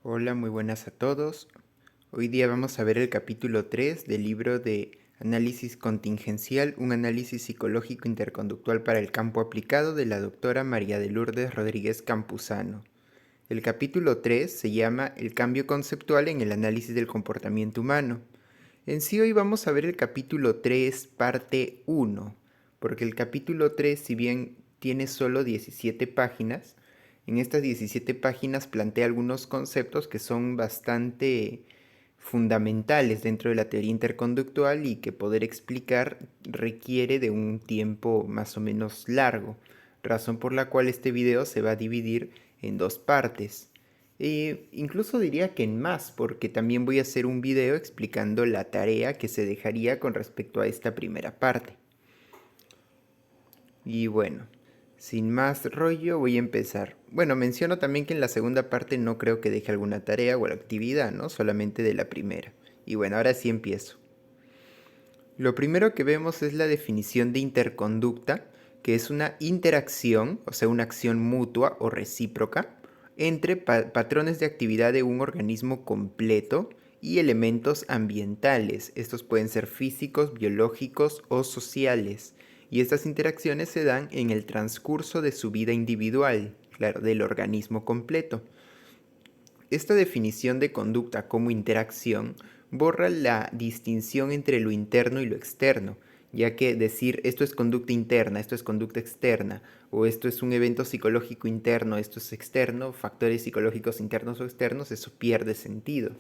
Hola, muy buenas a todos. Hoy día vamos a ver el capítulo 3 del libro de Análisis Contingencial, un análisis psicológico interconductual para el campo aplicado de la doctora María de Lourdes Rodríguez Campuzano. El capítulo 3 se llama El cambio conceptual en el análisis del comportamiento humano. En sí hoy vamos a ver el capítulo 3 parte 1, porque el capítulo 3, si bien tiene solo 17 páginas, en estas 17 páginas plantea algunos conceptos que son bastante fundamentales dentro de la teoría interconductual y que poder explicar requiere de un tiempo más o menos largo, razón por la cual este video se va a dividir en dos partes. Incluso diría que en más, porque también voy a hacer un video explicando la tarea que se dejaría con respecto a esta primera parte. Y bueno, sin más rollo voy a empezar. Bueno, menciono también que en la segunda parte no creo que deje alguna tarea o actividad, ¿no? Solamente de la primera. Y bueno, ahora sí empiezo. Lo primero que vemos es la definición de interconducta, que es una interacción, o sea, una acción mutua o recíproca, entre patrones de actividad de un organismo completo y elementos ambientales. Estos pueden ser físicos, biológicos o sociales. Y estas interacciones se dan en el transcurso de su vida individual, claro, del organismo completo. Esta definición de conducta como interacción borra la distinción entre lo interno y lo externo, ya que decir esto es conducta interna, esto es conducta externa, o esto es un evento psicológico interno, esto es externo, factores psicológicos internos o externos, eso pierde sentido.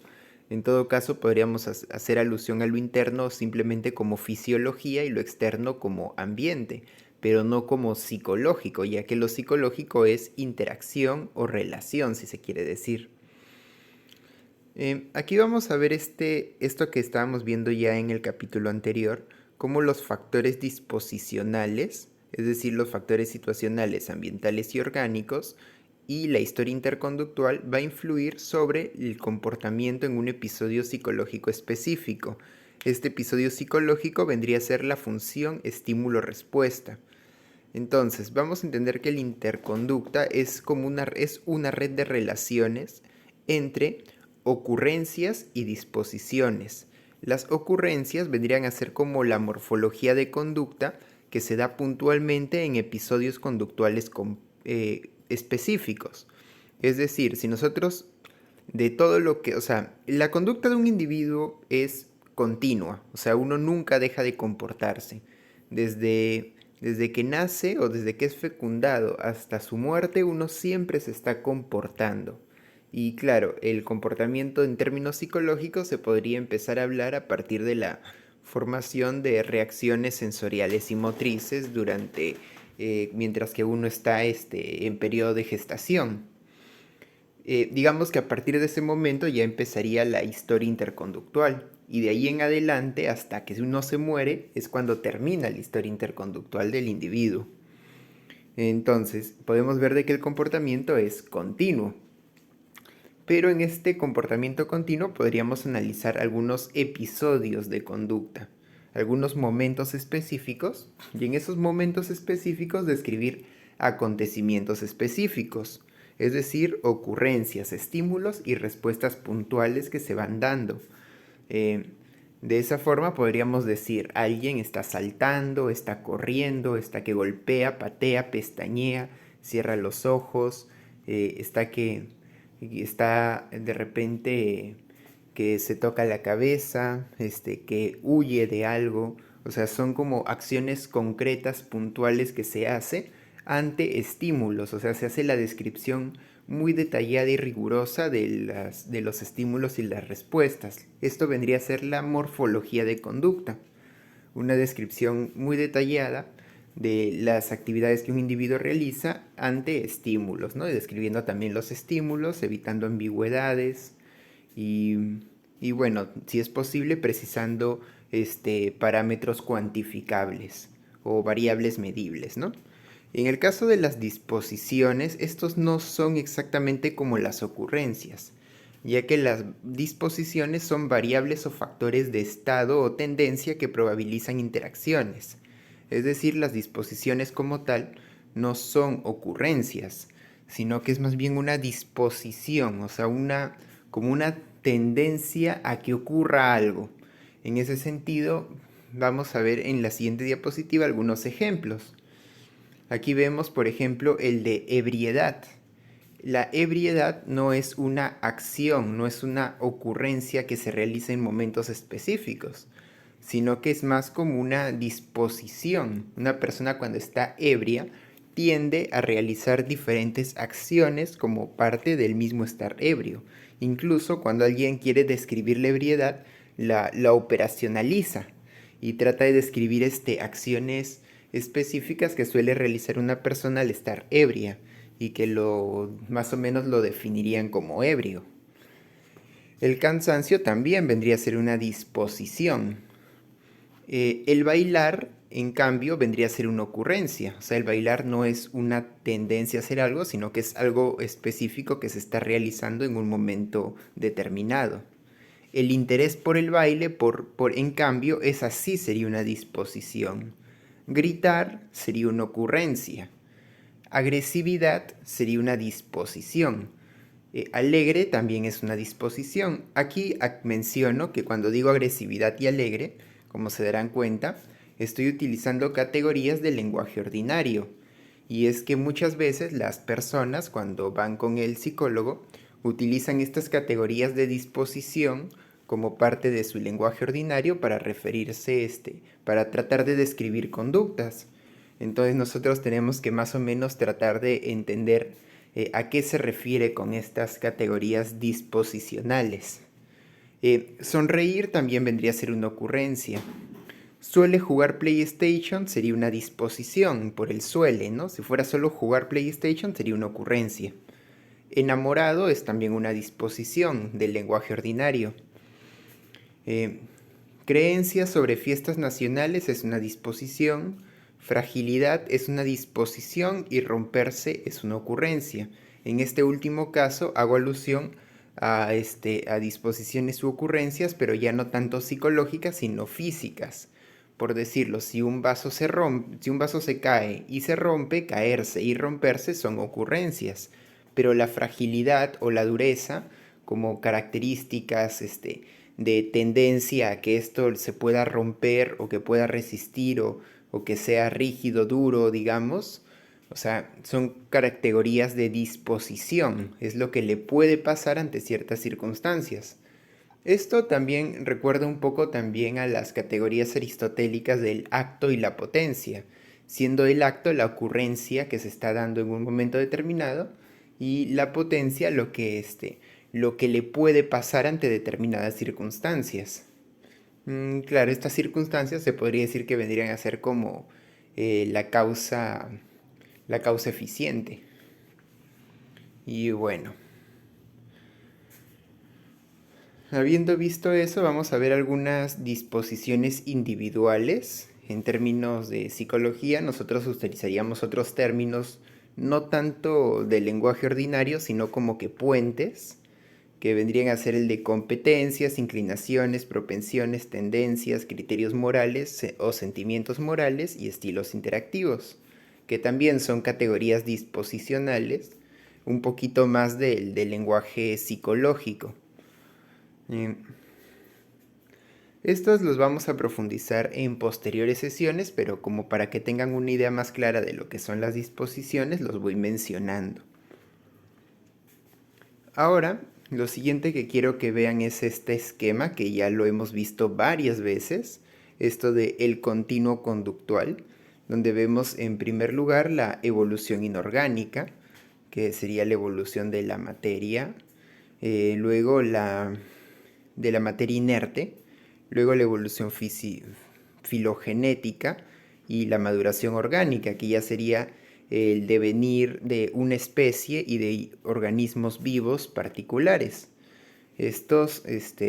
En todo caso, podríamos hacer alusión a lo interno simplemente como fisiología y lo externo como ambiente, pero no como psicológico, ya que lo psicológico es interacción o relación, si se quiere decir. Aquí vamos a ver esto que estábamos viendo ya en el capítulo anterior, cómo los factores disposicionales, es decir, los factores situacionales, ambientales y orgánicos, y la historia interconductual va a influir sobre el comportamiento en un episodio psicológico específico. Este episodio psicológico vendría a ser la función estímulo-respuesta. Entonces, vamos a entender que la interconducta es una red de relaciones entre ocurrencias y disposiciones. Las ocurrencias vendrían a ser como la morfología de conducta que se da puntualmente en episodios conductuales específicos. Es decir, si nosotros de todo lo que, o sea, la conducta de un individuo es continua, o sea, uno nunca deja de comportarse. Desde que nace o desde que es fecundado hasta su muerte, uno siempre se está comportando. Y claro, el comportamiento en términos psicológicos se podría empezar a hablar a partir de la formación de reacciones sensoriales y motrices mientras que uno está en periodo de gestación. Digamos que a partir de ese momento ya empezaría la historia interconductual. Y de ahí en adelante, hasta que uno se muere, es cuando termina la historia interconductual del individuo. Entonces, podemos ver de que el comportamiento es continuo. Pero en este comportamiento continuo podríamos analizar algunos episodios de conducta, algunos momentos específicos, y en esos momentos específicos describir acontecimientos específicos, es decir, ocurrencias, estímulos y respuestas puntuales que se van dando. Eh, de esa forma podríamos decir, alguien está saltando, está corriendo, está que golpea, patea, pestañea, cierra los ojos, está de repente que se toca la cabeza, que huye de algo. O sea, son como acciones concretas, puntuales que se hace ante estímulos. O sea, se hace la descripción muy detallada y rigurosa de los estímulos y las respuestas. Esto vendría a ser la morfología de conducta. Una descripción muy detallada de las actividades que un individuo realiza ante estímulos, ¿no? Y describiendo también los estímulos, evitando ambigüedades y, y bueno, si es posible, precisando parámetros cuantificables o variables medibles, ¿no? En el caso de las disposiciones, estos no son exactamente como las ocurrencias, ya que las disposiciones son variables o factores de estado o tendencia que probabilizan interacciones. Es decir, las disposiciones como tal no son ocurrencias, sino que es más bien una disposición, o sea, como una tendencia a que ocurra algo. En ese sentido, vamos a ver en la siguiente diapositiva algunos ejemplos. Aquí vemos, por ejemplo, el de ebriedad. La ebriedad no es una acción, no es una ocurrencia que se realiza en momentos específicos, sino que es más como una disposición. Una persona cuando está ebria tiende a realizar diferentes acciones como parte del mismo estar ebrio. Incluso cuando alguien quiere describir la ebriedad, la operacionaliza y trata de describir acciones específicas que suele realizar una persona al estar ebria y que más o menos lo definirían como ebrio. El cansancio también vendría a ser una disposición. El bailar, en cambio, vendría a ser una ocurrencia. O sea, el bailar no es una tendencia a hacer algo, sino que es algo específico que se está realizando en un momento determinado. El interés por el baile, en cambio, esa sí sería una disposición. Gritar sería una ocurrencia. Agresividad sería una disposición. Alegre también es una disposición. Aquí menciono que cuando digo agresividad y alegre, como se darán cuenta, estoy utilizando categorías del lenguaje ordinario. Y es que muchas veces las personas cuando van con el psicólogo utilizan estas categorías de disposición como parte de su lenguaje ordinario para referirse, para tratar de describir conductas. Entonces nosotros tenemos que más o menos tratar de entender a qué se refiere con estas categorías disposicionales. Sonreír también vendría a ser una ocurrencia. Suele jugar PlayStation sería una disposición por el suele, ¿no? Si fuera solo jugar PlayStation sería una ocurrencia. Enamorado es también una disposición del lenguaje ordinario. Creencias sobre fiestas nacionales es una disposición. Fragilidad es una disposición y romperse es una ocurrencia. En este último caso hago alusión a disposiciones u ocurrencias, pero ya no tanto psicológicas, sino físicas. Por decirlo, si un vaso se cae y se rompe, caerse y romperse son ocurrencias. Pero la fragilidad o la dureza, como características de tendencia a que esto se pueda romper o que pueda resistir o que sea rígido, duro, digamos, o sea, son categorías de disposición, es lo que le puede pasar ante ciertas circunstancias. Esto también recuerda un poco también a las categorías aristotélicas del acto y la potencia, siendo el acto la ocurrencia que se está dando en un momento determinado y la potencia lo que le puede pasar ante determinadas circunstancias. Claro, estas circunstancias se podría decir que vendrían a ser como la causa eficiente. Y bueno, habiendo visto eso, vamos a ver algunas disposiciones individuales. En términos de psicología, nosotros utilizaríamos otros términos, no tanto del lenguaje ordinario, sino como que puentes, que vendrían a ser el de competencias, inclinaciones, propensiones, tendencias, criterios morales o sentimientos morales y estilos interactivos, que también son categorías disposicionales, un poquito más del lenguaje psicológico. Estos los vamos a profundizar en posteriores sesiones, pero como para que tengan una idea más clara de lo que son las disposiciones, los voy mencionando. Ahora, lo siguiente que quiero que vean es este esquema que ya lo hemos visto varias veces, esto de el continuo conductual, donde vemos en primer lugar la evolución inorgánica, que sería la evolución de la materia, luego de la materia inerte, luego la evolución filogenética y la maduración orgánica, que ya sería el devenir de una especie y de organismos vivos particulares. Estos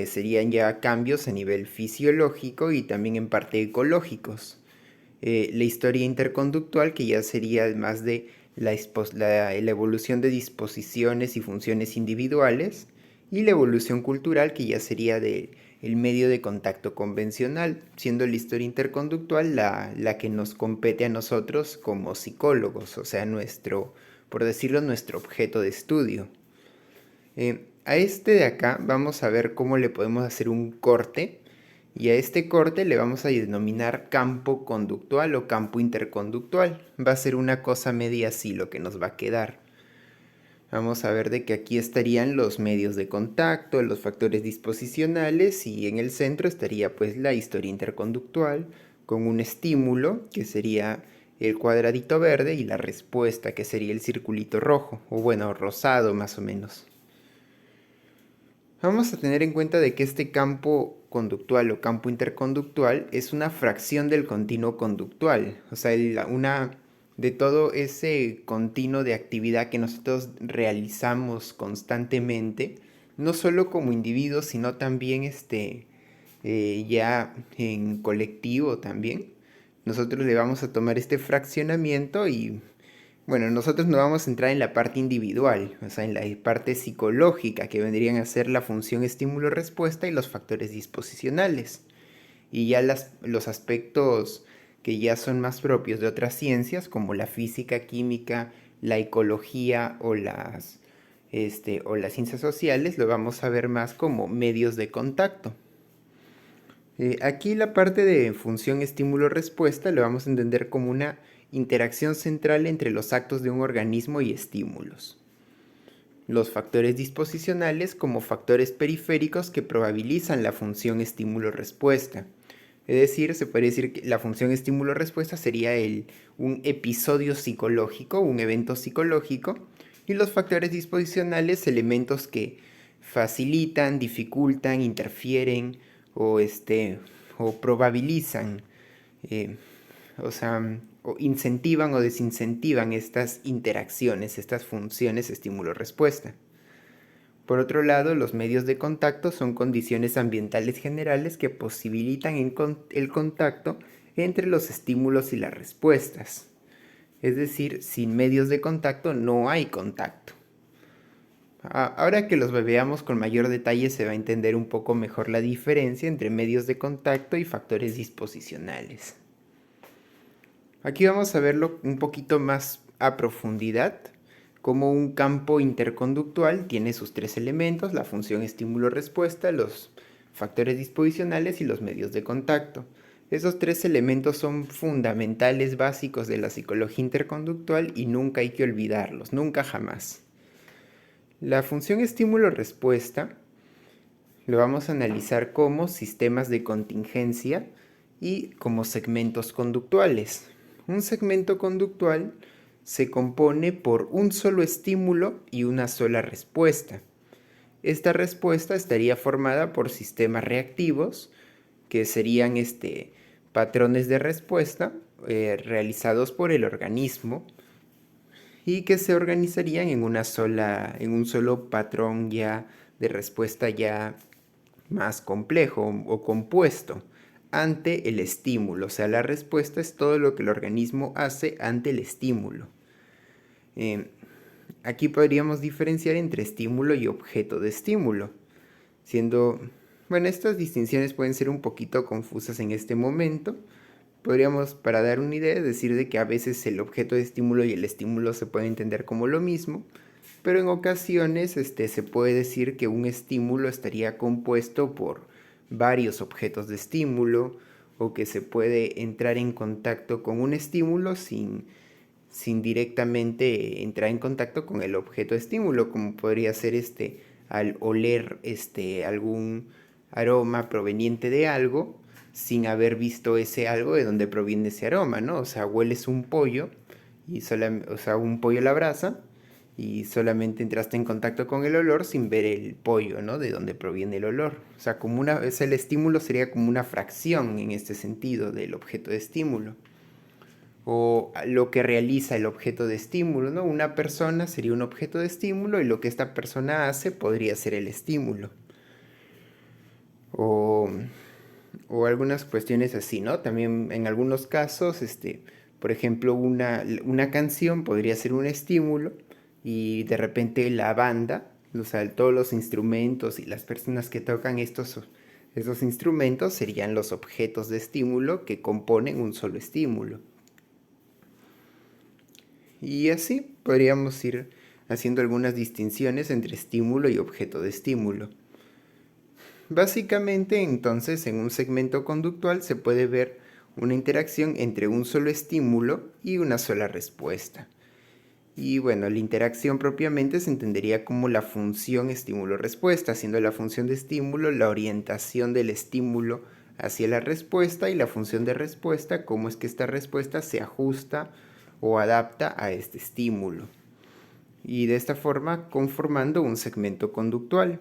serían ya cambios a nivel fisiológico y también en parte ecológicos. La historia interconductual, que ya sería más de la evolución de disposiciones y funciones individuales, y la evolución cultural, que ya sería del medio de contacto convencional, siendo la historia interconductual la que nos compete a nosotros como psicólogos, o sea, por decirlo, nuestro objeto de estudio. A este de acá vamos a ver cómo le podemos hacer un corte y a este corte le vamos a denominar campo conductual o campo interconductual. Va a ser una cosa media así lo que nos va a quedar. Vamos a ver de que aquí estarían los medios de contacto, los factores disposicionales y en el centro estaría pues la historia interconductual con un estímulo que sería el cuadradito verde y la respuesta que sería el circulito rojo o bueno, rosado más o menos. Vamos a tener en cuenta de que este campo conductual o campo interconductual es una fracción del continuo conductual, o sea, de todo ese continuo de actividad que nosotros realizamos constantemente, no solo como individuos, sino también ya en colectivo también. Nosotros le vamos a tomar este fraccionamiento y bueno, nosotros no vamos a entrar en la parte individual, o sea, en la parte psicológica, que vendrían a ser la función estímulo-respuesta y los factores disposicionales. Y ya los aspectos que ya son más propios de otras ciencias, como la física, química, la ecología o las ciencias sociales, lo vamos a ver más como medios de contacto. Aquí la parte de función estímulo-respuesta lo vamos a entender como una interacción central entre los actos de un organismo y estímulos. Los factores disposicionales como factores periféricos que probabilizan la función estímulo-respuesta. Es decir, se puede decir que la función estímulo-respuesta sería un episodio psicológico, un evento psicológico, y los factores disposicionales, elementos que facilitan, dificultan, interfieren o probabilizan, eh, o incentivan o desincentivan estas interacciones, estas funciones estímulo-respuesta. Por otro lado, los medios de contacto son condiciones ambientales generales que posibilitan el contacto entre los estímulos y las respuestas. Es decir, sin medios de contacto no hay contacto. Ahora que los veamos con mayor detalle se va a entender un poco mejor la diferencia entre medios de contacto y factores disposicionales. Aquí vamos a verlo un poquito más a profundidad, como un campo interconductual tiene sus tres elementos, la función estímulo-respuesta, los factores disposicionales y los medios de contacto. Esos tres elementos son fundamentales, básicos de la psicología interconductual y nunca hay que olvidarlos, nunca jamás. La función estímulo-respuesta lo vamos a analizar como sistemas de contingencia y como segmentos conductuales. Un segmento conductual se compone por un solo estímulo y una sola respuesta. Esta respuesta estaría formada por sistemas reactivos, que serían patrones de respuesta realizados por el organismo y que se organizarían en un solo patrón ya de respuesta ya más complejo o compuesto ante el estímulo. O sea, la respuesta es todo lo que el organismo hace ante el estímulo. Aquí podríamos diferenciar entre estímulo y objeto de estímulo, siendo, bueno, estas distinciones pueden ser un poquito confusas en este momento. Podríamos, para dar una idea, decir de que a veces el objeto de estímulo y el estímulo se pueden entender como lo mismo, pero en ocasiones se puede decir que un estímulo estaría compuesto por varios objetos de estímulo o que se puede entrar en contacto con un estímulo sin directamente entrar en contacto con el objeto de estímulo, como podría ser al oler algún aroma proveniente de algo sin haber visto ese algo de donde proviene ese aroma, ¿no? O sea, hueles un pollo un pollo a la brasa y solamente entraste en contacto con el olor sin ver el pollo, ¿no? De dónde proviene el olor. O sea, el estímulo sería como una fracción en este sentido del objeto de estímulo. O lo que realiza el objeto de estímulo, ¿no? Una persona sería un objeto de estímulo y lo que esta persona hace podría ser el estímulo. O algunas cuestiones así, ¿no? También en algunos casos, por ejemplo, una canción podría ser un estímulo y de repente la banda, o sea, todos los instrumentos y las personas que tocan esos instrumentos serían los objetos de estímulo que componen un solo estímulo. Y así podríamos ir haciendo algunas distinciones entre estímulo y objeto de estímulo. Básicamente, entonces, en un segmento conductual se puede ver una interacción entre un solo estímulo y una sola respuesta. Y bueno, la interacción propiamente se entendería como la función estímulo-respuesta, siendo la función de estímulo la orientación del estímulo hacia la respuesta y la función de respuesta cómo es que esta respuesta se ajusta o adapta a este estímulo. Y de esta forma conformando un segmento conductual.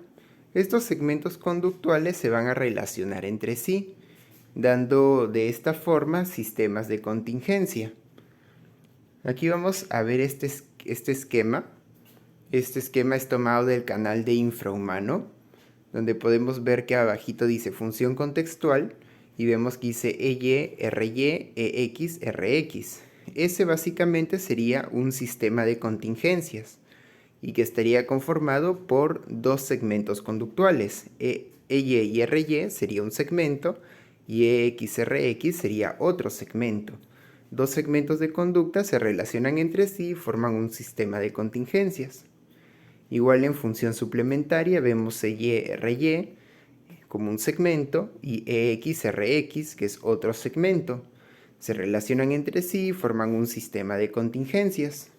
Estos segmentos conductuales se van a relacionar entre sí, dando de esta forma sistemas de contingencia. Aquí vamos a ver este esquema. Este esquema es tomado del canal de infrahumano, donde podemos ver que abajito dice función contextual y vemos que dice EY, RY, EX, RX. Ese básicamente sería un sistema de contingencias y que estaría conformado por dos segmentos conductuales. EY y RY sería un segmento y EX, RX sería otro segmento. Dos segmentos de conducta se relacionan entre sí y forman un sistema de contingencias. Igual en función suplementaria vemos EY-RY como un segmento y EX-RX que es otro segmento. Se relacionan entre sí y forman un sistema de contingencias.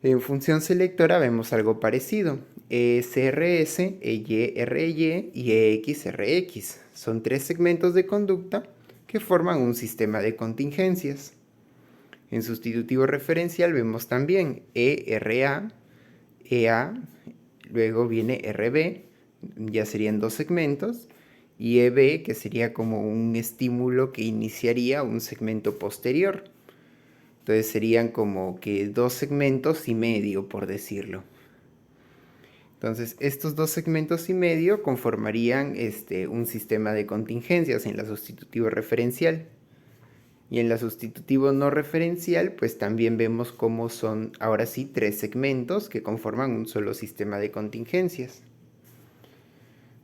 En función selectora vemos algo parecido. ESRS, EY-RY y EX-RX son tres segmentos de conducta que forman un sistema de contingencias. En sustitutivo referencial vemos también ERA, EA, luego viene RB, ya serían dos segmentos, y EB, que sería como un estímulo que iniciaría un segmento posterior. Entonces serían como que dos segmentos y medio, por decirlo. Entonces estos dos segmentos y medio conformarían un sistema de contingencias en la sustitutivo referencial. Y en la sustitutivo no referencial, pues también vemos cómo son ahora sí tres segmentos que conforman un solo sistema de contingencias.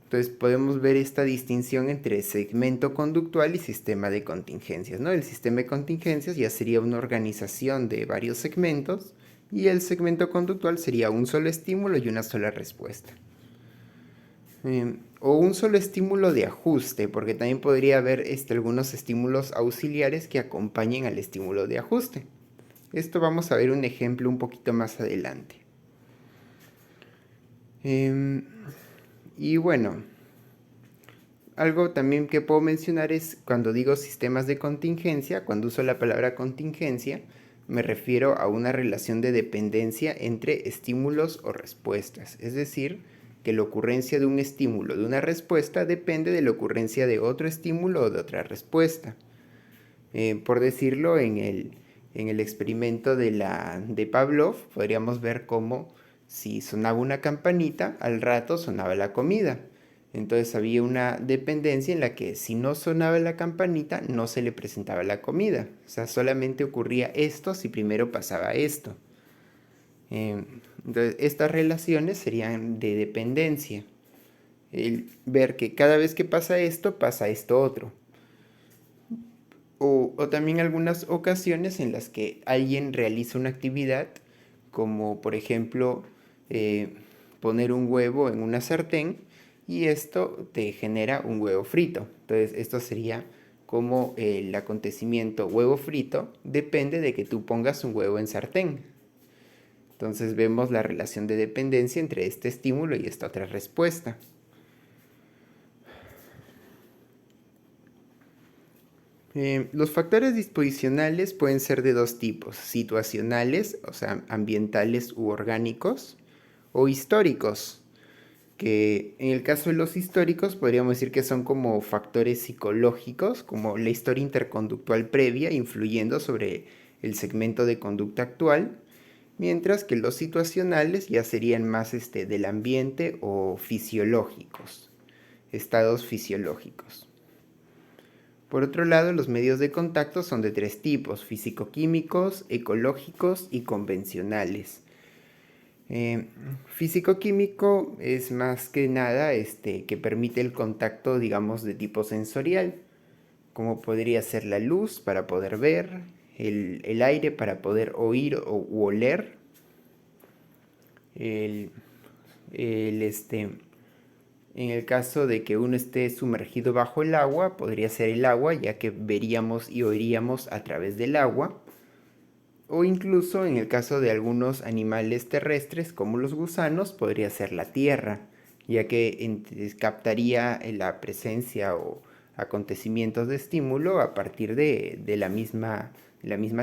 Entonces podemos ver esta distinción entre segmento conductual y sistema de contingencias, ¿no? El sistema de contingencias ya sería una organización de varios segmentos y el segmento conductual sería un solo estímulo y una sola respuesta. O un solo estímulo de ajuste, porque también podría haber algunos estímulos auxiliares que acompañen al estímulo de ajuste. Esto vamos a ver un ejemplo un poquito más adelante. Y bueno, algo también que puedo mencionar es cuando digo sistemas de contingencia, cuando uso la palabra contingencia, me refiero a una relación de dependencia entre estímulos o respuestas, es decir, que la ocurrencia de un estímulo, de una respuesta, depende de la ocurrencia de otro estímulo o de otra respuesta. Por decirlo, en el experimento de Pavlov, podríamos ver cómo si sonaba una campanita, al rato sonaba la comida. Entonces había una dependencia en la que si no sonaba la campanita, no se le presentaba la comida. O sea, solamente ocurría esto si primero pasaba esto. Entonces, estas relaciones serían de dependencia. El ver que cada vez que pasa esto otro. O también algunas ocasiones en las que alguien realiza una actividad, como por ejemplo poner un huevo en una sartén y esto te genera un huevo frito. Entonces esto sería como el acontecimiento huevo frito depende de que tú pongas un huevo en sartén. Entonces vemos la relación de dependencia entre este estímulo y esta otra respuesta. Los factores disposicionales pueden ser de dos tipos, situacionales, o sea, ambientales u orgánicos, o históricos, que en el caso de los históricos podríamos decir que son como factores psicológicos, como la historia interconductual previa influyendo sobre el segmento de conducta actual, mientras que los situacionales ya serían más del ambiente o fisiológicos, estados fisiológicos. Por otro lado, los medios de contacto son de tres tipos, físico-químicos, ecológicos y convencionales. Físico-químico es más que nada que permite el contacto, digamos, de tipo sensorial, como podría ser la luz para poder ver, el aire para poder oír u oler, El, el, este, en el caso de que uno esté sumergido bajo el agua, podría ser el agua, ya que veríamos y oiríamos a través del agua. O incluso en el caso de algunos animales terrestres, como los gusanos, podría ser la tierra, ya que captaría la presencia o acontecimientos de estímulo a partir de la misma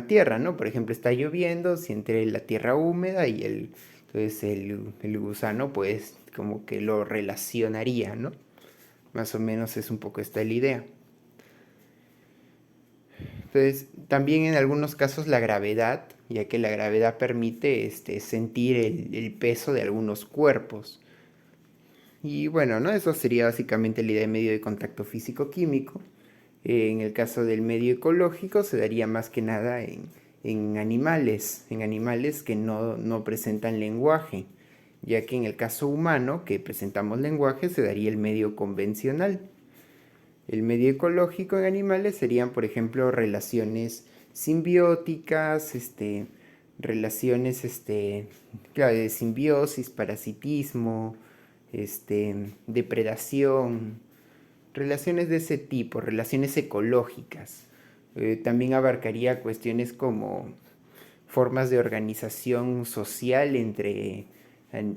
tierra, ¿no? Por ejemplo, está lloviendo, si entre la tierra húmeda y entonces el gusano pues como que lo relacionaría, ¿no? Más o menos es un poco esta la idea. Entonces, también en algunos casos la gravedad, ya que la gravedad permite sentir el peso de algunos cuerpos. Y bueno, ¿no? Eso sería básicamente la idea de medio de contacto físico-químico. En el caso del medio ecológico se daría más que nada en animales que no presentan lenguaje, ya que en el caso humano que presentamos lenguaje se daría el medio convencional. El medio ecológico en animales serían, por ejemplo, relaciones simbióticas, relaciones claro, de simbiosis, parasitismo, depredación, relaciones de ese tipo, relaciones ecológicas. También abarcaría cuestiones como formas de organización social entre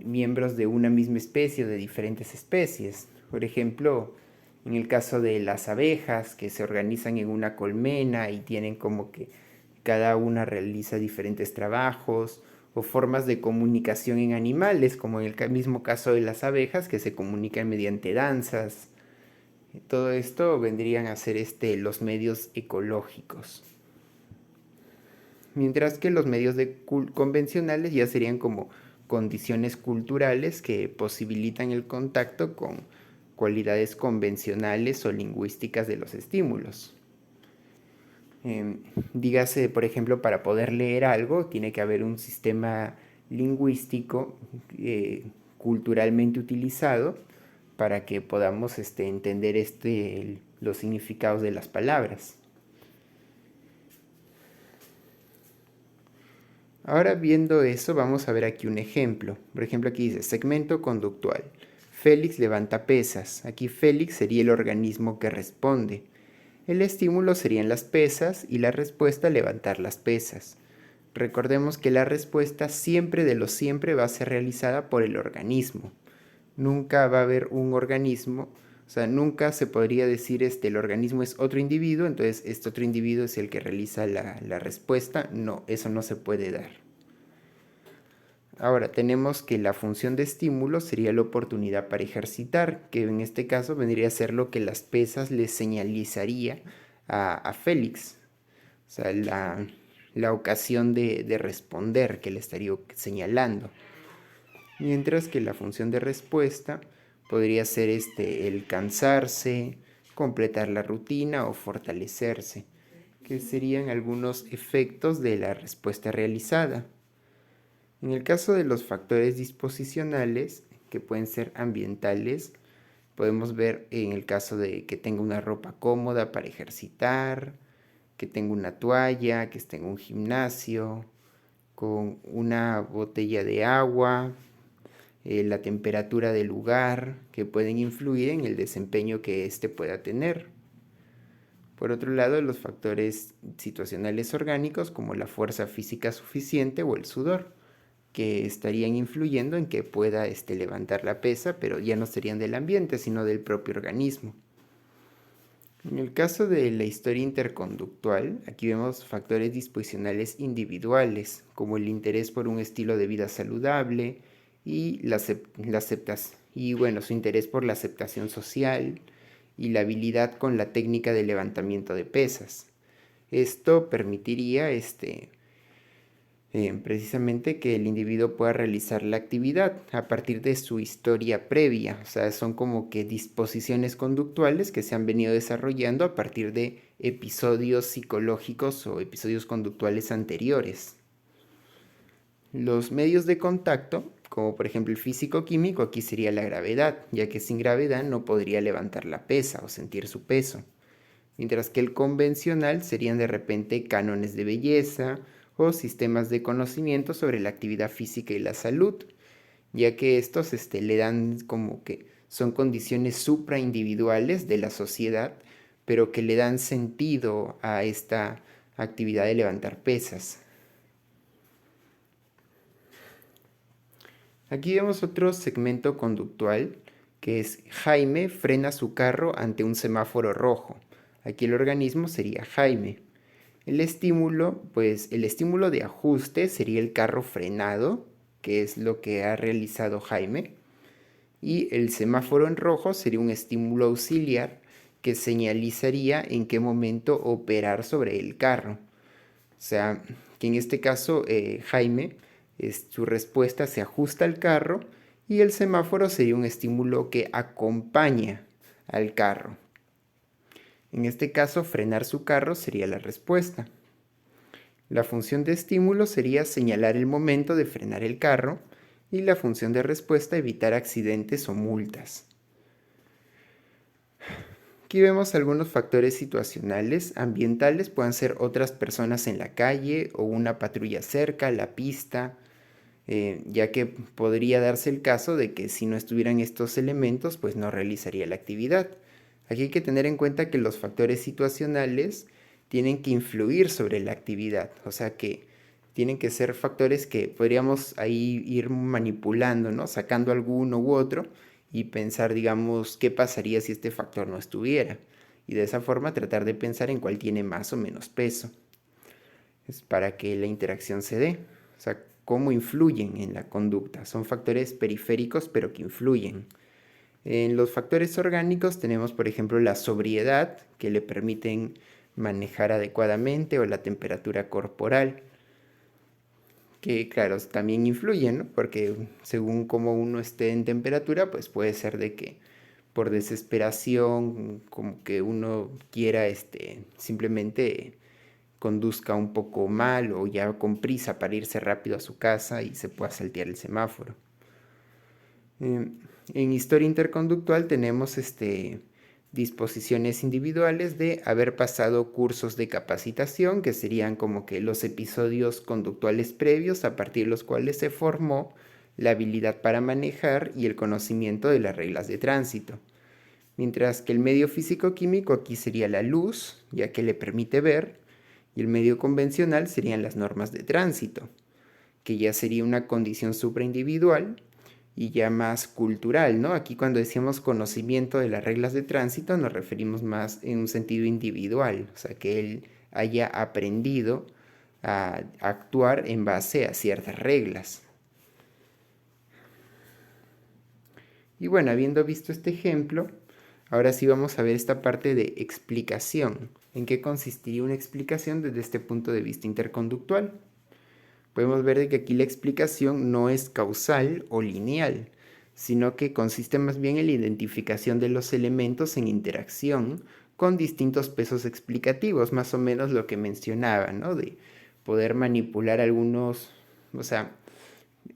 miembros de una misma especie o de diferentes especies. Por ejemplo, en el caso de las abejas que se organizan en una colmena y tienen como que cada una realiza diferentes trabajos, o formas de comunicación en animales, como en el mismo caso de las abejas que se comunican mediante danzas. Todo esto vendrían a ser los medios ecológicos. Mientras que los medios convencionales ya serían como condiciones culturales que posibilitan el contacto con cualidades convencionales o lingüísticas de los estímulos. Dígase, por ejemplo, para poder leer algo tiene que haber un sistema lingüístico culturalmente utilizado para que podamos entender los significados de las palabras. Ahora viendo eso vamos a ver aquí un ejemplo. Por ejemplo aquí dice segmento conductual. Félix levanta pesas. Aquí Félix sería el organismo que responde. El estímulo serían las pesas y la respuesta levantar las pesas. Recordemos que la respuesta siempre de lo siempre va a ser realizada por el organismo. Nunca va a haber un organismo, o sea, nunca se podría decir el organismo es otro individuo, entonces este otro individuo es el que realiza la respuesta. No, eso no se puede dar. Ahora tenemos que la función de estímulo sería la oportunidad para ejercitar, que en este caso vendría a ser lo que las pesas le señalizaría a Félix, o sea, la ocasión de responder que le estaría señalando. Mientras que la función de respuesta podría ser el cansarse, completar la rutina o fortalecerse, que serían algunos efectos de la respuesta realizada. En el caso de los factores disposicionales, que pueden ser ambientales, podemos ver en el caso de que tenga una ropa cómoda para ejercitar, que tenga una toalla, que esté en un gimnasio, con una botella de agua, la temperatura del lugar, que pueden influir en el desempeño que éste pueda tener. Por otro lado, los factores situacionales orgánicos como la fuerza física suficiente o el sudor, que estarían influyendo en que pueda levantar la pesa, pero ya no serían del ambiente, sino del propio organismo. En el caso de la historia interconductual, aquí vemos factores disposicionales individuales, como el interés por un estilo de vida saludable y su interés por la aceptación social y la habilidad con la técnica de levantamiento de pesas. Esto permitiría precisamente que el individuo pueda realizar la actividad a partir de su historia previa. O sea, son como que disposiciones conductuales que se han venido desarrollando a partir de episodios psicológicos o episodios conductuales anteriores. Los medios de contacto, como por ejemplo el físico-químico, aquí sería la gravedad, ya que sin gravedad no podría levantar la pesa o sentir su peso. Mientras que el convencional serían de repente cánones de belleza o sistemas de conocimiento sobre la actividad física y la salud. ya que estos le dan como que son condiciones supraindividuales de la sociedad, pero que le dan sentido a esta actividad de levantar pesas. Aquí vemos otro segmento conductual que es Jaime frena su carro ante un semáforo rojo. Aquí el organismo sería Jaime. El estímulo, pues el estímulo de ajuste sería el carro frenado, que es lo que ha realizado Jaime. Y el semáforo en rojo sería un estímulo auxiliar que señalizaría en qué momento operar sobre el carro. O sea, que en este caso Jaime, su respuesta se ajusta al carro y el semáforo sería un estímulo que acompaña al carro. En este caso, frenar su carro sería la respuesta. La función de estímulo sería señalar el momento de frenar el carro y la función de respuesta evitar accidentes o multas. Aquí vemos algunos factores situacionales. Ambientales pueden ser otras personas en la calle o una patrulla cerca, la pista, ya que podría darse el caso de que si no estuvieran estos elementos, pues no realizaría la actividad. Aquí hay que tener en cuenta que los factores situacionales tienen que influir sobre la actividad, o sea que tienen que ser factores que podríamos ahí ir manipulando, ¿no? Sacando alguno u otro y pensar, digamos, qué pasaría si este factor no estuviera. Y de esa forma tratar de pensar en cuál tiene más o menos peso. Es para que la interacción se dé. O sea, cómo influyen en la conducta. Son factores periféricos pero que influyen. En los factores orgánicos tenemos, por ejemplo, la sobriedad, que le permiten manejar adecuadamente, o la temperatura corporal, que claro, también influyen, ¿no? Porque según cómo uno esté en temperatura, pues puede ser de que por desesperación, como que uno quiera simplemente conduzca un poco mal o ya con prisa para irse rápido a su casa y se pueda saltear el semáforo. En historia interconductual tenemos disposiciones individuales de haber pasado cursos de capacitación, que serían como que los episodios conductuales previos a partir de los cuales se formó la habilidad para manejar y el conocimiento de las reglas de tránsito. Mientras que el medio físico-químico aquí sería la luz, ya que le permite ver, y el medio convencional serían las normas de tránsito, que ya sería una condición supraindividual y ya más cultural, ¿no? Aquí cuando decíamos conocimiento de las reglas de tránsito nos referimos más en un sentido individual, o sea, que él haya aprendido a actuar en base a ciertas reglas. Y bueno, habiendo visto este ejemplo, ahora sí vamos a ver esta parte de explicación. ¿En qué consistiría una explicación desde este punto de vista interconductual? Podemos ver que aquí la explicación no es causal o lineal, sino que consiste más bien en la identificación de los elementos en interacción con distintos pesos explicativos, más o menos lo que mencionaba, ¿no? De poder manipular algunos, o sea,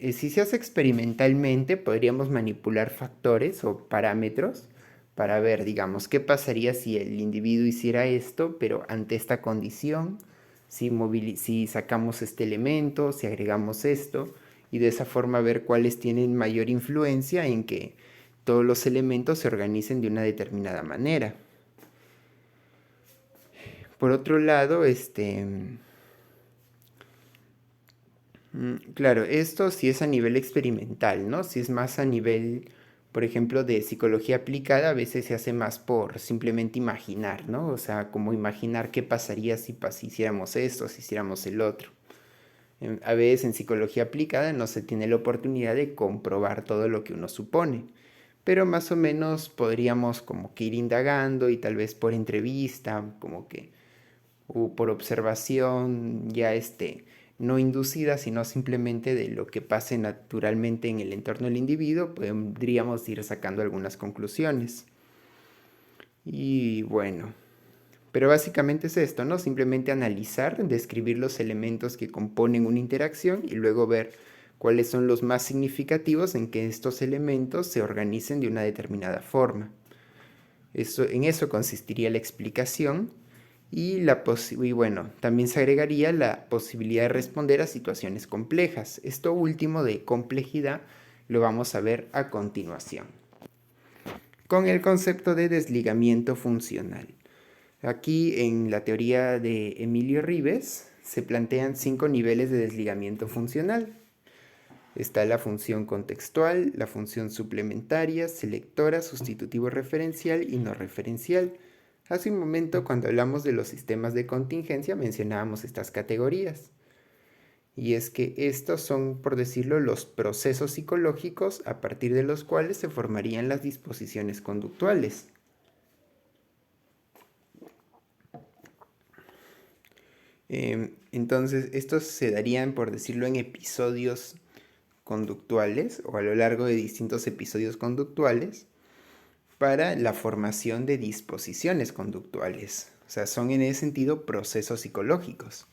si se hace experimentalmente, podríamos manipular factores o parámetros para ver, digamos, qué pasaría si el individuo hiciera esto, pero ante esta condición, si sacamos este elemento, si agregamos esto, y de esa forma ver cuáles tienen mayor influencia en que todos los elementos se organicen de una determinada manera. Por otro lado, claro, esto sí es a nivel experimental, ¿no? Si es más a nivel, por ejemplo, de psicología aplicada, a veces se hace más por simplemente imaginar, ¿no? O sea, como imaginar qué pasaría si hiciéramos esto, si hiciéramos el otro. A veces en psicología aplicada no se tiene la oportunidad de comprobar todo lo que uno supone, pero más o menos podríamos como que ir indagando y tal vez por entrevista, como que o por observación ya no inducida, sino simplemente de lo que pase naturalmente en el entorno del individuo, podríamos ir sacando algunas conclusiones. Y bueno, pero básicamente es esto, ¿no? Simplemente analizar, describir los elementos que componen una interacción y luego ver cuáles son los más significativos en que estos elementos se organicen de una determinada forma. En eso consistiría la explicación y bueno, también se agregaría la posibilidad de responder a situaciones complejas. Esto último de complejidad lo vamos a ver a continuación. Con el concepto de desligamiento funcional. Aquí en la teoría de Emilio Ribes se plantean 5 niveles de desligamiento funcional. Está la función contextual, la función suplementaria, selectora, sustitutivo referencial y no referencial. Hace un momento, cuando hablamos de los sistemas de contingencia, mencionábamos estas categorías. Y es que estos son, por decirlo, los procesos psicológicos a partir de los cuales se formarían las disposiciones conductuales. Entonces, estos se darían, por decirlo, en episodios conductuales o a lo largo de distintos episodios conductuales para la formación de disposiciones conductuales. O sea, son en ese sentido procesos psicológicos.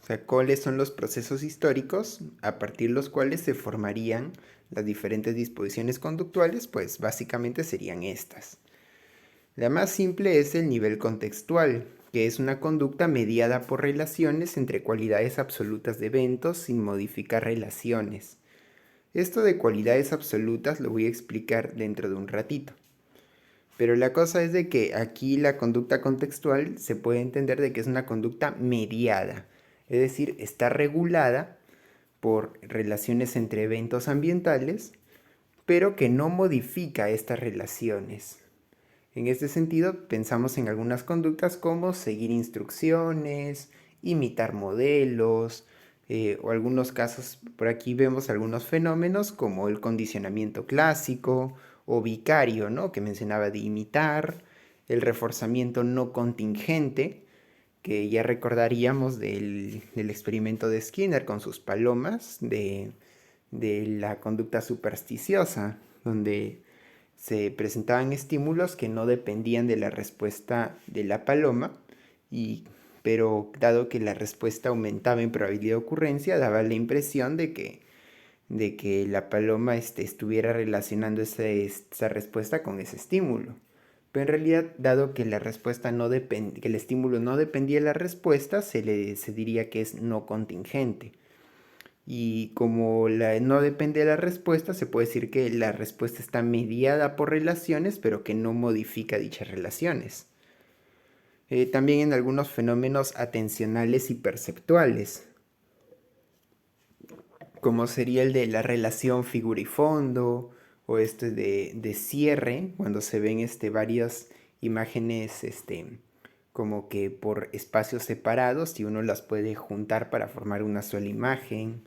O sea, ¿cuáles son los procesos históricos a partir de los cuales se formarían las diferentes disposiciones conductuales? Pues básicamente serían estas. La más simple es el nivel contextual, que es una conducta mediada por relaciones entre cualidades absolutas de eventos sin modificar relaciones. Esto de cualidades absolutas lo voy a explicar dentro de un ratito. Pero la cosa es de que aquí la conducta contextual se puede entender de que es una conducta mediada, es decir, está regulada por relaciones entre eventos ambientales, pero que no modifica estas relaciones. En este sentido, pensamos en algunas conductas como seguir instrucciones, imitar modelos, o algunos casos, por aquí vemos algunos fenómenos como el condicionamiento clásico o vicario, ¿no? Que mencionaba de imitar, el reforzamiento no contingente, que ya recordaríamos del experimento de Skinner con sus palomas, de la conducta supersticiosa, donde se presentaban estímulos que no dependían de la respuesta de la paloma, pero dado que la respuesta aumentaba en probabilidad de ocurrencia, daba la impresión de que la paloma estuviera relacionando esa respuesta con ese estímulo. Pero en realidad, dado que la respuesta que el estímulo no dependía de la respuesta, se diría que es no contingente. Y como no depende de la respuesta, se puede decir que la respuesta está mediada por relaciones, pero que no modifica dichas relaciones. También en algunos fenómenos atencionales y perceptuales, como sería el de la relación figura y fondo, o de cierre, cuando se ven varias imágenes como que por espacios separados y uno las puede juntar para formar una sola imagen.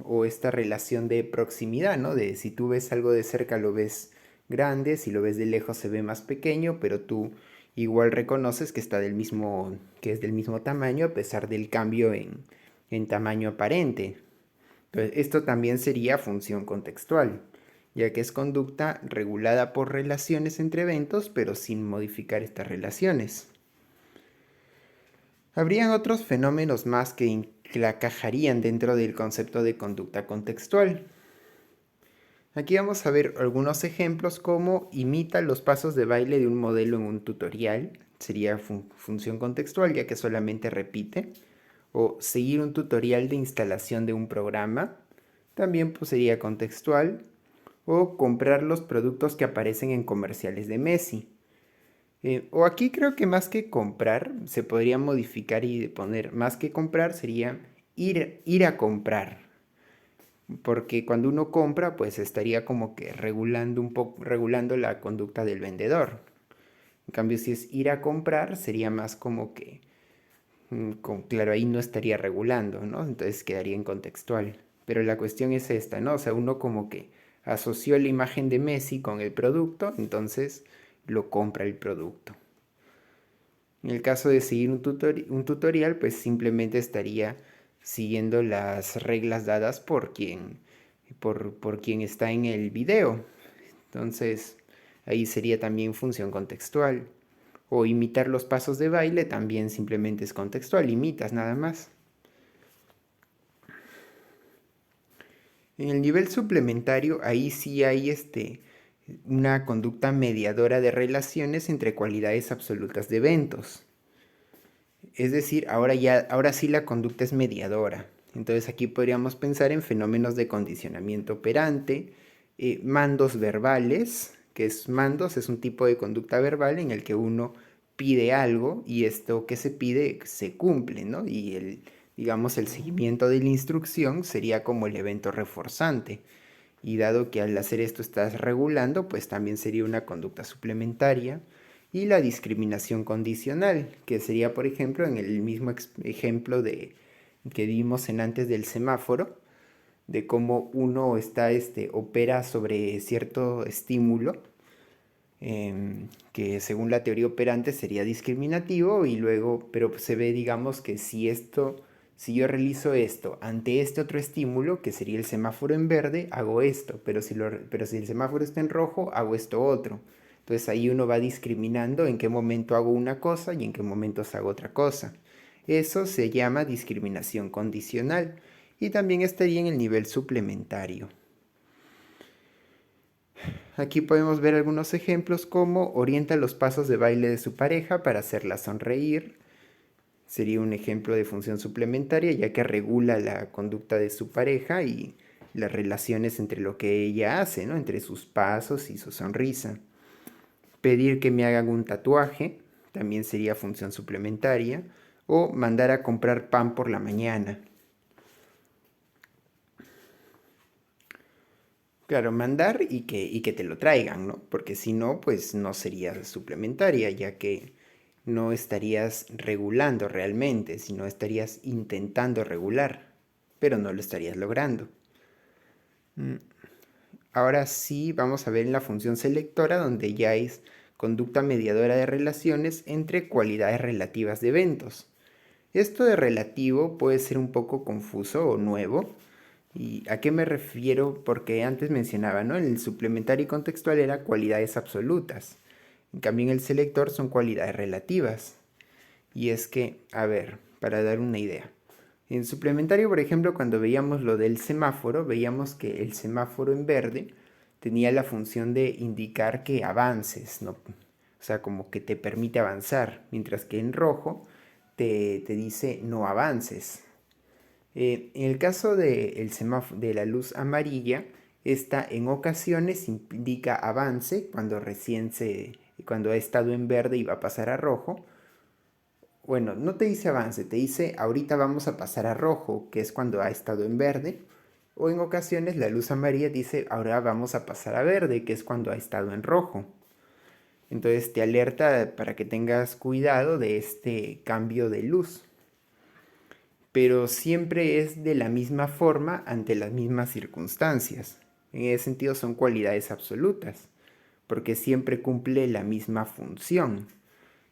O esta relación de proximidad, ¿no? De si tú ves algo de cerca lo ves grande, si lo ves de lejos se ve más pequeño, pero tú igual reconoces que es del mismo tamaño a pesar del cambio en tamaño aparente. Entonces, esto también sería función contextual, ya que es conducta regulada por relaciones entre eventos, pero sin modificar estas relaciones. Habrían otros fenómenos más que encajarían dentro del concepto de conducta contextual. Aquí vamos a ver algunos ejemplos como imita los pasos de baile de un modelo en un tutorial, sería función contextual ya que solamente repite, o seguir un tutorial de instalación de un programa, también pues, sería contextual, o comprar los productos que aparecen en comerciales de Messi. O aquí creo que más que comprar, se podría modificar y poner más que comprar sería ir a comprar. Porque cuando uno compra, pues estaría como que regulando la conducta del vendedor. En cambio, si es ir a comprar, sería más como que, claro, ahí no estaría regulando, ¿no? Entonces quedaría en contextual. Pero la cuestión es esta, ¿no? O sea, uno como que asoció la imagen de Messi con el producto, entonces lo compra el producto. En el caso de seguir un tutorial, pues simplemente estaría siguiendo las reglas dadas por quien está en el video. Entonces, ahí sería también función contextual. O imitar los pasos de baile también simplemente es contextual, imitas nada más. En el nivel suplementario, ahí sí hay una conducta mediadora de relaciones entre cualidades absolutas de eventos. Es decir, ahora sí la conducta es mediadora. Entonces aquí podríamos pensar en fenómenos de condicionamiento operante, mandos verbales, que es mandos, es un tipo de conducta verbal en el que uno pide algo y esto que se pide se cumple, ¿no? Y digamos, el seguimiento de la instrucción sería como el evento reforzante. Y dado que al hacer esto estás regulando, pues también sería una conducta suplementaria. Y la discriminación condicional, que sería, por ejemplo, en el mismo ejemplo que dimos en antes del semáforo, de cómo uno opera sobre cierto estímulo, que según la teoría operante sería discriminativo, y luego, pero se ve, digamos, que si yo realizo esto ante este otro estímulo, que sería el semáforo en verde, hago esto, pero si el semáforo está en rojo, hago esto otro. Entonces ahí uno va discriminando en qué momento hago una cosa y en qué momentos hago otra cosa. Eso se llama discriminación condicional y también estaría en el nivel suplementario. Aquí podemos ver algunos ejemplos como orienta los pasos de baile de su pareja para hacerla sonreír. Sería un ejemplo de función suplementaria ya que regula la conducta de su pareja y las relaciones entre lo que ella hace, ¿no? Entre sus pasos y su sonrisa. Pedir que me hagan un tatuaje también sería función suplementaria. O mandar a comprar pan por la mañana. Claro, mandar y que te lo traigan, ¿no? Porque si no, pues no sería suplementaria, ya que no estarías regulando realmente, sino estarías intentando regular, pero no lo estarías logrando. Ahora sí vamos a ver en la función selectora, donde ya es conducta mediadora de relaciones entre cualidades relativas de eventos. Esto de relativo puede ser un poco confuso o nuevo. ¿Y a qué me refiero? Porque antes mencionaba, ¿no? El suplementario y contextual era cualidades absolutas. En cambio, en el selector son cualidades relativas. Y es que, a ver, para dar una idea. En suplementario, por ejemplo, cuando veíamos lo del semáforo, veíamos que el semáforo en verde tenía la función de indicar que avances, ¿no? O sea, como que te permite avanzar, mientras que en rojo te dice no avances. En el caso de la luz amarilla, esta en ocasiones indica avance cuando ha estado en verde y va a pasar a rojo. Bueno, no te dice avance, te dice ahorita vamos a pasar a rojo, que es cuando ha estado en verde. O en ocasiones la luz amarilla dice ahora vamos a pasar a verde, que es cuando ha estado en rojo. Entonces te alerta para que tengas cuidado de este cambio de luz. Pero siempre es de la misma forma ante las mismas circunstancias. En ese sentido son cualidades absolutas, porque siempre cumple la misma función.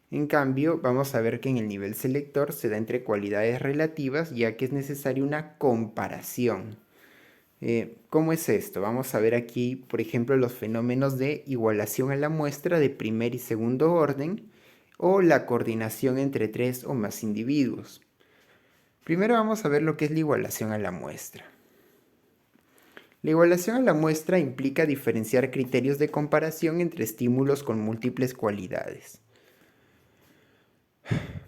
En cambio, vamos a ver que en el nivel selector se da entre cualidades relativas, ya que es necesaria una comparación. ¿Cómo es esto? Vamos a ver aquí, por ejemplo, los fenómenos de igualación a la muestra de primer y segundo orden o la coordinación entre tres o más individuos. Primero vamos a ver lo que es la igualación a la muestra. La igualación a la muestra implica diferenciar criterios de comparación entre estímulos con múltiples cualidades.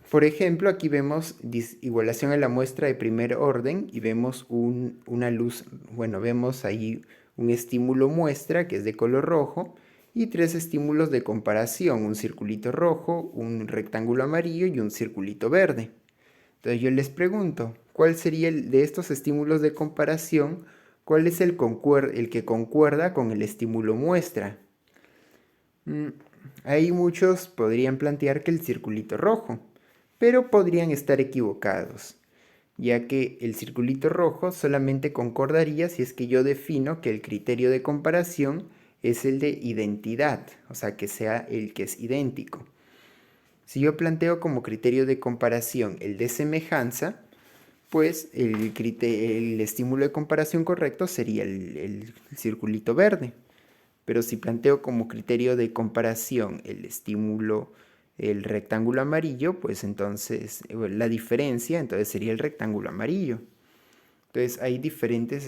Por ejemplo, aquí vemos igualación a la muestra de primer orden y vemos una luz, bueno, vemos ahí un estímulo muestra que es de color rojo y tres estímulos de comparación, un circulito rojo, un rectángulo amarillo y un circulito verde. Entonces yo les pregunto, ¿cuál sería de estos estímulos de comparación, cuál es el que concuerda con el estímulo muestra? Ahí muchos podrían plantear que el circulito rojo, pero podrían estar equivocados, ya que el circulito rojo solamente concordaría si es que yo defino que el criterio de comparación es el de identidad, o sea, que sea el que es idéntico. Si yo planteo como criterio de comparación el de semejanza, pues el estímulo de comparación correcto sería el circulito verde. Pero si planteo como criterio de comparación el rectángulo amarillo, pues entonces la diferencia entonces sería el rectángulo amarillo. Entonces hay diferentes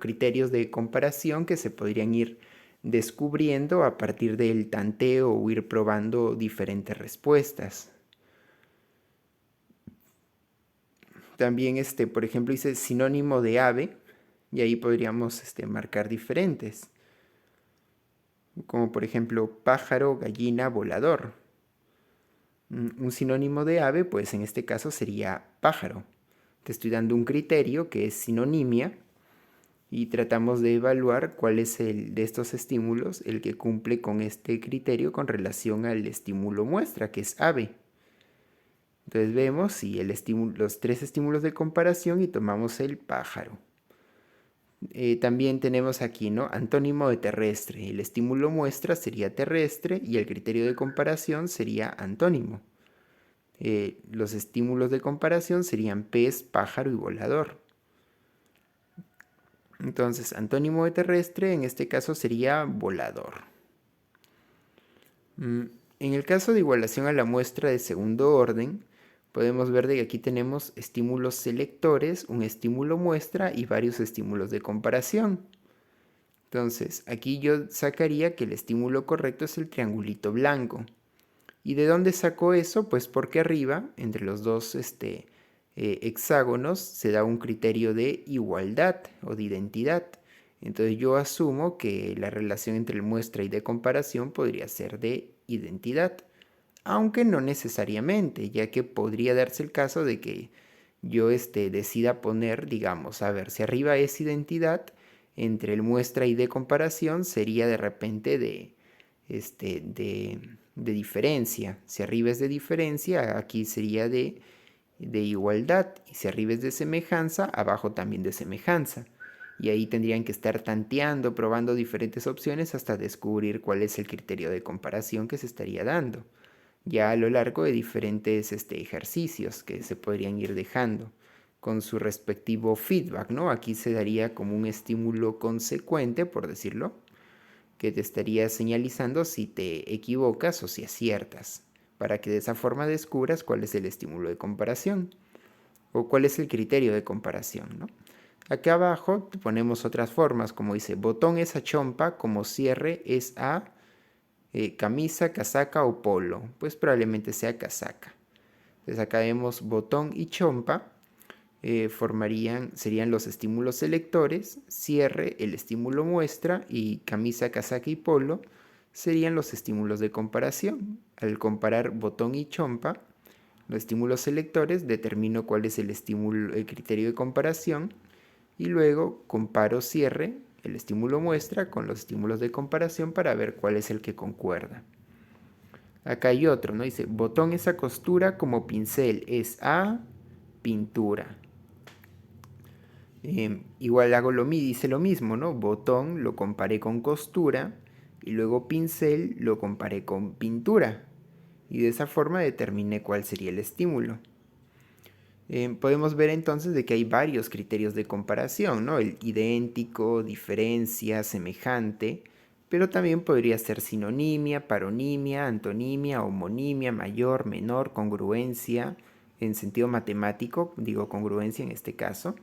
criterios de comparación que se podrían ir descubriendo a partir del tanteo o ir probando diferentes respuestas. También, por ejemplo, dice sinónimo de ave, y ahí podríamos marcar diferentes, como por ejemplo pájaro, gallina, volador. Un sinónimo de ave, pues en este caso sería pájaro. Te estoy dando un criterio que es sinonimia y tratamos de evaluar cuál es el de estos estímulos el que cumple con este criterio con relación al estímulo muestra, que es ave. Entonces vemos si los tres estímulos de comparación y tomamos el pájaro. También tenemos aquí, ¿no? Antónimo de terrestre. El estímulo muestra sería terrestre y el criterio de comparación sería antónimo. Los estímulos de comparación serían pez, pájaro y volador. Entonces, antónimo de terrestre en este caso sería volador. En el caso de igualación a la muestra de segundo orden, podemos ver de que aquí tenemos estímulos selectores, un estímulo muestra y varios estímulos de comparación. Entonces, aquí yo sacaría que el estímulo correcto es el triangulito blanco. ¿Y de dónde saco eso? Pues porque arriba, entre los dos hexágonos, se da un criterio de igualdad o de identidad. Entonces yo asumo que la relación entre el muestra y de comparación podría ser de identidad, aunque no necesariamente, ya que podría darse el caso de que yo decida poner, digamos, a ver, si arriba es identidad, entre el muestra y de comparación sería de repente de diferencia. Si arriba es de diferencia, aquí sería de igualdad. Y si arriba es de semejanza, abajo también de semejanza. Y ahí tendrían que estar tanteando, probando diferentes opciones hasta descubrir cuál es el criterio de comparación que se estaría dando. Ya a lo largo de diferentes ejercicios que se podrían ir dejando con su respectivo feedback, ¿no? Aquí se daría como un estímulo consecuente, por decirlo, que te estaría señalizando si te equivocas o si aciertas, para que de esa forma descubras cuál es el estímulo de comparación o cuál es el criterio de comparación, ¿no? Acá abajo ponemos otras formas, como dice, botón es a chompa, como cierre es a camisa, casaca o polo. Pues probablemente sea casaca. Entonces acá vemos botón y chompa, serían los estímulos selectores, cierre, el estímulo muestra y camisa, casaca y polo serían los estímulos de comparación. Al comparar botón y chompa, los estímulos selectores, determino cuál es el criterio de comparación y luego comparo cierre, el estímulo muestra, con los estímulos de comparación para ver cuál es el que concuerda. Acá hay otro, ¿no? Dice, botón es a costura como pincel es a pintura. Igual dice lo mismo, ¿no? Botón lo comparé con costura y luego pincel lo comparé con pintura. Y de esa forma determiné cuál sería el estímulo. Podemos ver entonces de que hay varios criterios de comparación, ¿no? El idéntico, diferencia, semejante, pero también podría ser sinonimia, paronimia, antonimia, homonimia, mayor, menor, congruencia, en sentido matemático, digo congruencia en este caso,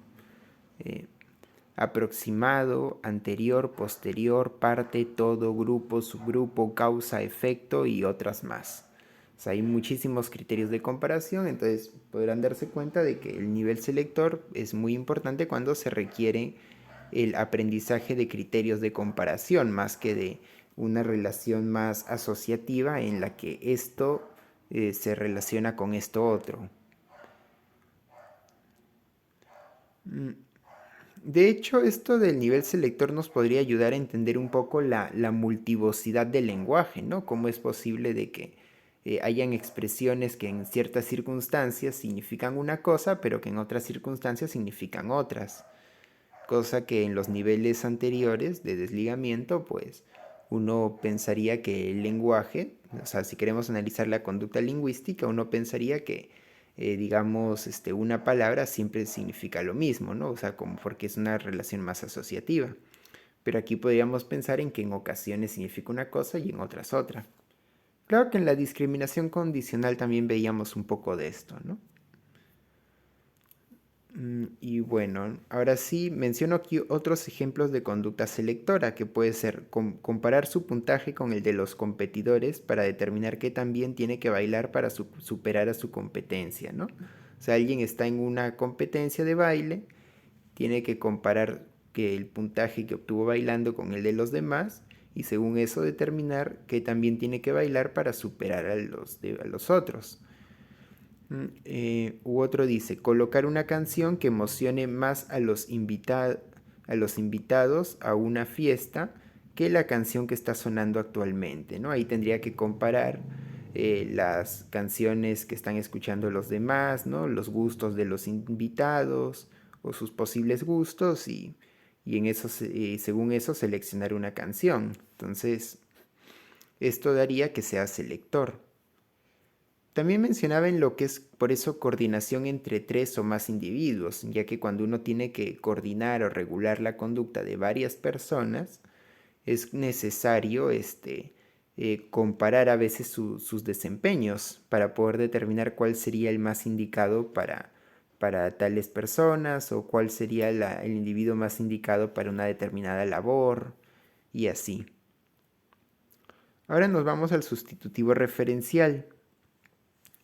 aproximado, anterior, posterior, parte, todo, grupo, subgrupo, causa, efecto y otras más. O sea, hay muchísimos criterios de comparación, entonces podrán darse cuenta de que el nivel selector es muy importante cuando se requiere el aprendizaje de criterios de comparación más que de una relación más asociativa en la que esto se relaciona con esto otro. De hecho, esto del nivel selector nos podría ayudar a entender un poco la multivocidad del lenguaje, ¿no? Cómo es posible de que hayan expresiones que en ciertas circunstancias significan una cosa, pero que en otras circunstancias significan otras. Cosa que en los niveles anteriores de desligamiento, pues uno pensaría que el lenguaje, o sea, si queremos analizar la conducta lingüística, uno pensaría que digamos, una palabra siempre significa lo mismo, ¿no? O sea, como porque es una relación más asociativa. Pero aquí podríamos pensar en que en ocasiones significa una cosa y en otras otra. Claro que en la discriminación condicional también veíamos un poco de esto, ¿no? Y bueno, ahora sí menciono aquí otros ejemplos de conducta selectora, que puede ser comparar su puntaje con el de los competidores para determinar qué también tiene que bailar para superar a su competencia, ¿no? O sea, alguien está en una competencia de baile, tiene que comparar que el puntaje que obtuvo bailando con el de los demás y según eso determinar que también tiene que bailar para superar a los otros. U otro dice, colocar una canción que emocione más a los invitados a una fiesta que la canción que está sonando actualmente, ¿no? Ahí tendría que comparar las canciones que están escuchando los demás, ¿no? Los gustos de los invitados o sus posibles gustos y en eso, según eso seleccionar una canción. Entonces, esto daría que sea selector. También mencionaba en lo que es por eso coordinación entre tres o más individuos, ya que cuando uno tiene que coordinar o regular la conducta de varias personas, es necesario comparar a veces sus desempeños para poder determinar cuál sería el más indicado para tales personas o cuál sería el individuo más indicado para una determinada labor y así. Ahora nos vamos al sustitutivo referencial.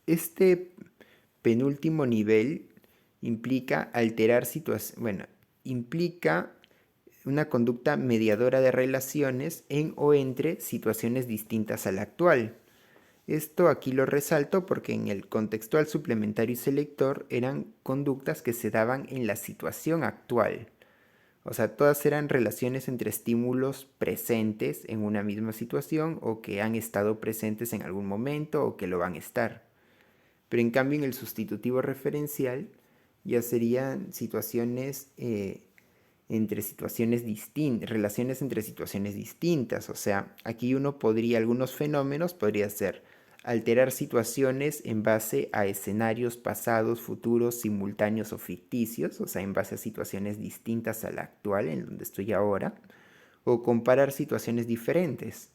Este penúltimo nivel implica alterar situaciones, bueno, implica una conducta mediadora de relaciones en o entre situaciones distintas a la actual. Esto aquí lo resalto porque en el contextual suplementario y selector eran conductas que se daban en la situación actual. O sea, todas eran relaciones entre estímulos presentes en una misma situación o que han estado presentes en algún momento o que lo van a estar. Pero en cambio en el sustitutivo referencial ya serían situaciones entre situaciones distintas, relaciones entre situaciones distintas. O sea, aquí algunos fenómenos podría ser alterar situaciones en base a escenarios pasados, futuros, simultáneos o ficticios, o sea, en base a situaciones distintas a la actual, en donde estoy ahora, o comparar situaciones diferentes.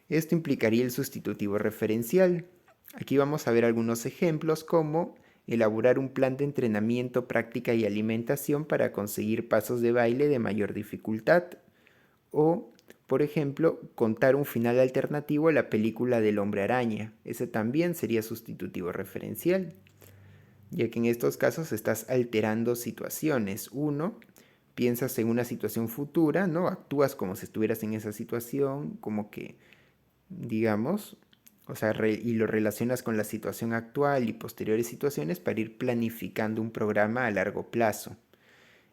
Esto implicaría el sustitutivo referencial. Aquí vamos a ver algunos ejemplos como elaborar un plan de entrenamiento, práctica y alimentación para conseguir pasos de baile de mayor dificultad. O, por ejemplo, contar un final alternativo a la película del Hombre Araña. Ese también sería sustitutivo referencial, ya que en estos casos estás alterando situaciones. Uno, piensas en una situación futura, ¿no? Actúas como si estuvieras en esa situación, como que digamos, o sea, y lo relacionas con la situación actual y posteriores situaciones para ir planificando un programa a largo plazo.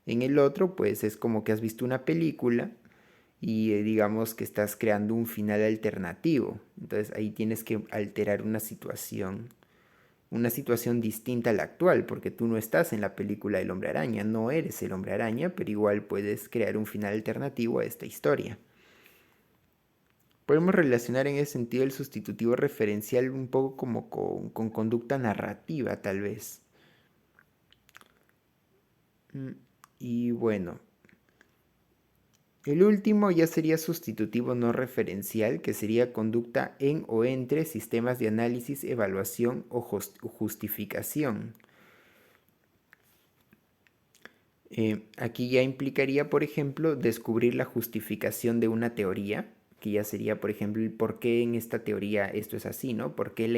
En el otro, pues es como que has visto una película y digamos que estás creando un final alternativo. Entonces ahí tienes que alterar una situación distinta a la actual, porque tú no estás en la película del Hombre Araña, no eres el Hombre Araña, pero igual puedes crear un final alternativo a esta historia. Podemos relacionar en ese sentido el sustitutivo referencial un poco como con conducta narrativa, tal vez. Y bueno, el último ya sería sustitutivo no referencial, que sería conducta en o entre sistemas de análisis, evaluación o justificación. Aquí ya implicaría, por ejemplo, descubrir la justificación de una teoría, que ya sería, por ejemplo, el por qué en esta teoría esto es así, ¿no? ¿Por qué el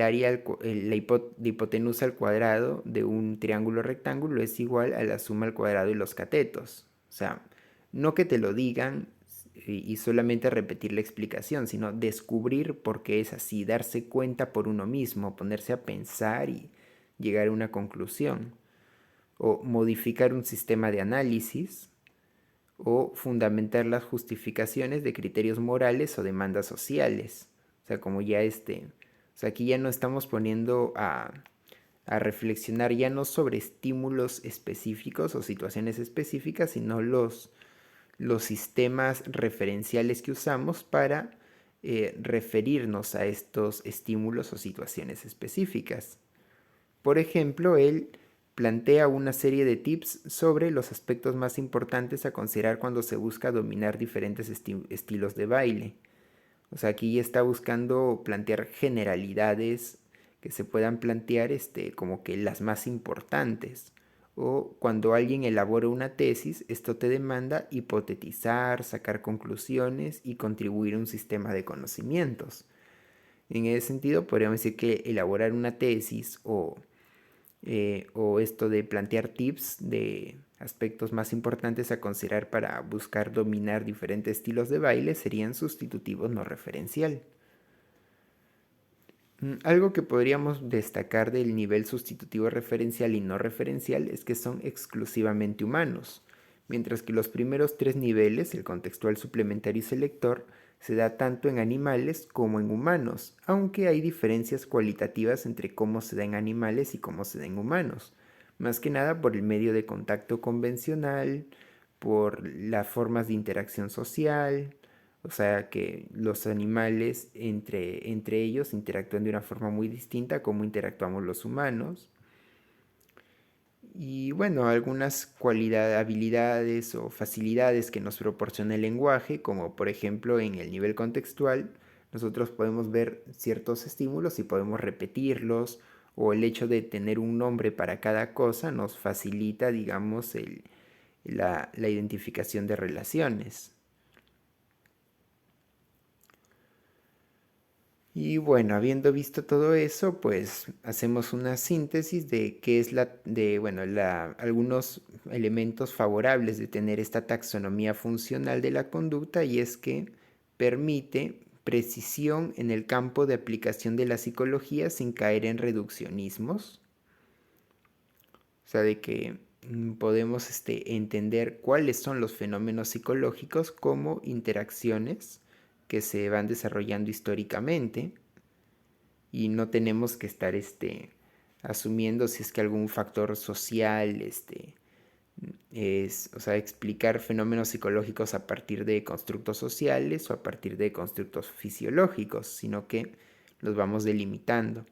área, la hipotenusa al cuadrado de un triángulo rectángulo es igual a la suma al cuadrado de los catetos? O sea, no que te lo digan y solamente repetir la explicación, sino descubrir por qué es así, darse cuenta por uno mismo, ponerse a pensar y llegar a una conclusión. O modificar un sistema de análisis o fundamentar las justificaciones de criterios morales o demandas sociales. O sea, como ya o sea, aquí ya no estamos poniendo a reflexionar ya no sobre estímulos específicos o situaciones específicas, sino los sistemas referenciales que usamos para referirnos a estos estímulos o situaciones específicas. Por ejemplo, él plantea una serie de tips sobre los aspectos más importantes a considerar cuando se busca dominar diferentes estilos de baile. O sea, aquí está buscando plantear generalidades que se puedan plantear como que las más importantes. O cuando alguien elabora una tesis, esto te demanda hipotetizar, sacar conclusiones y contribuir a un sistema de conocimientos. En ese sentido, podríamos decir que elaborar una tesis o esto de plantear tips de aspectos más importantes a considerar para buscar dominar diferentes estilos de baile serían sustitutivos no referencial. Algo que podríamos destacar del nivel sustitutivo referencial y no referencial es que son exclusivamente humanos, mientras que los primeros tres niveles, el contextual, suplementario y selector, se da tanto en animales como en humanos, aunque hay diferencias cualitativas entre cómo se da en animales y cómo se da en humanos, más que nada por el medio de contacto convencional, por las formas de interacción social, o sea que los animales entre ellos interactúan de una forma muy distinta a cómo interactuamos los humanos. Y bueno, algunas cualidades, habilidades o facilidades que nos proporciona el lenguaje, como por ejemplo en el nivel contextual, nosotros podemos ver ciertos estímulos y podemos repetirlos, o el hecho de tener un nombre para cada cosa nos facilita, digamos, la identificación de relaciones. Y bueno, habiendo visto todo eso, pues hacemos una síntesis de qué es algunos elementos favorables de tener esta taxonomía funcional de la conducta, y es que permite precisión en el campo de aplicación de la psicología sin caer en reduccionismos. O sea, de que podemos entender cuáles son los fenómenos psicológicos como interacciones que se van desarrollando históricamente, y no tenemos que estar asumiendo si es que algún factor social o sea, explicar fenómenos psicológicos a partir de constructos sociales o a partir de constructos fisiológicos, sino que los vamos delimitando.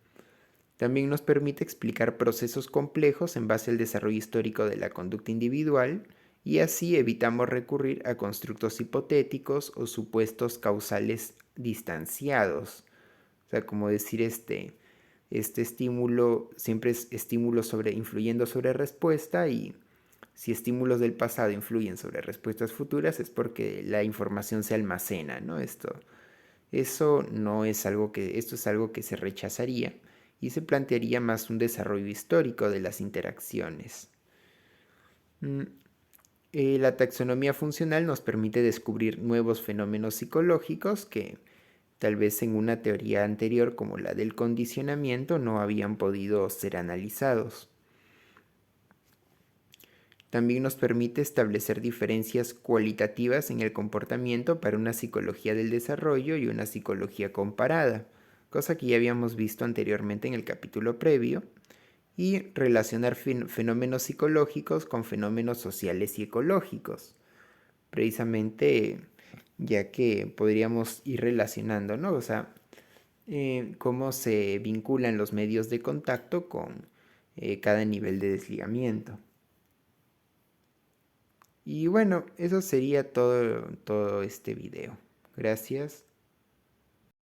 También nos permite explicar procesos complejos en base al desarrollo histórico de la conducta individual, y así evitamos recurrir a constructos hipotéticos o supuestos causales distanciados. O sea, como decir este estímulo siempre es estímulo influyendo sobre respuesta, y si estímulos del pasado influyen sobre respuestas futuras es porque la información se almacena, ¿no? Eso no es algo esto es algo que se rechazaría y se plantearía más un desarrollo histórico de las interacciones. La taxonomía funcional nos permite descubrir nuevos fenómenos psicológicos que tal vez en una teoría anterior como la del condicionamiento no habían podido ser analizados. También nos permite establecer diferencias cualitativas en el comportamiento para una psicología del desarrollo y una psicología comparada, cosa que ya habíamos visto anteriormente en el capítulo previo, y relacionar fenómenos psicológicos con fenómenos sociales y ecológicos, precisamente ya que podríamos ir relacionando, ¿no? O sea, cómo se vinculan los medios de contacto con cada nivel de desligamiento. Y bueno, eso sería todo este video. Gracias.